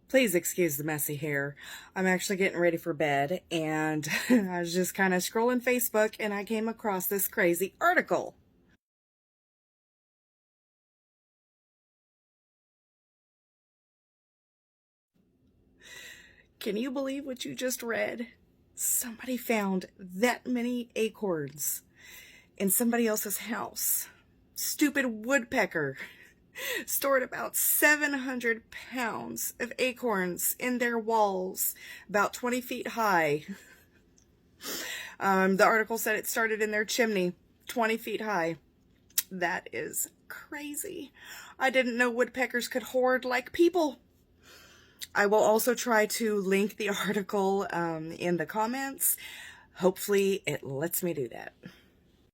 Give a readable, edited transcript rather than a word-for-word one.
Please excuse the messy hair. I'm actually getting ready for bed, and I was just kind of scrolling Facebook and I came across this crazy article. Can you believe what you just read? Somebody found that many acorns in somebody else's house. Stupid woodpecker stored about 700 pounds of acorns in their walls, about 20 feet high. The article said it started in their chimney, 20 feet high. That is crazy. I didn't know woodpeckers could hoard like people. I will also try to link the article in the comments. Hopefully it lets me do that.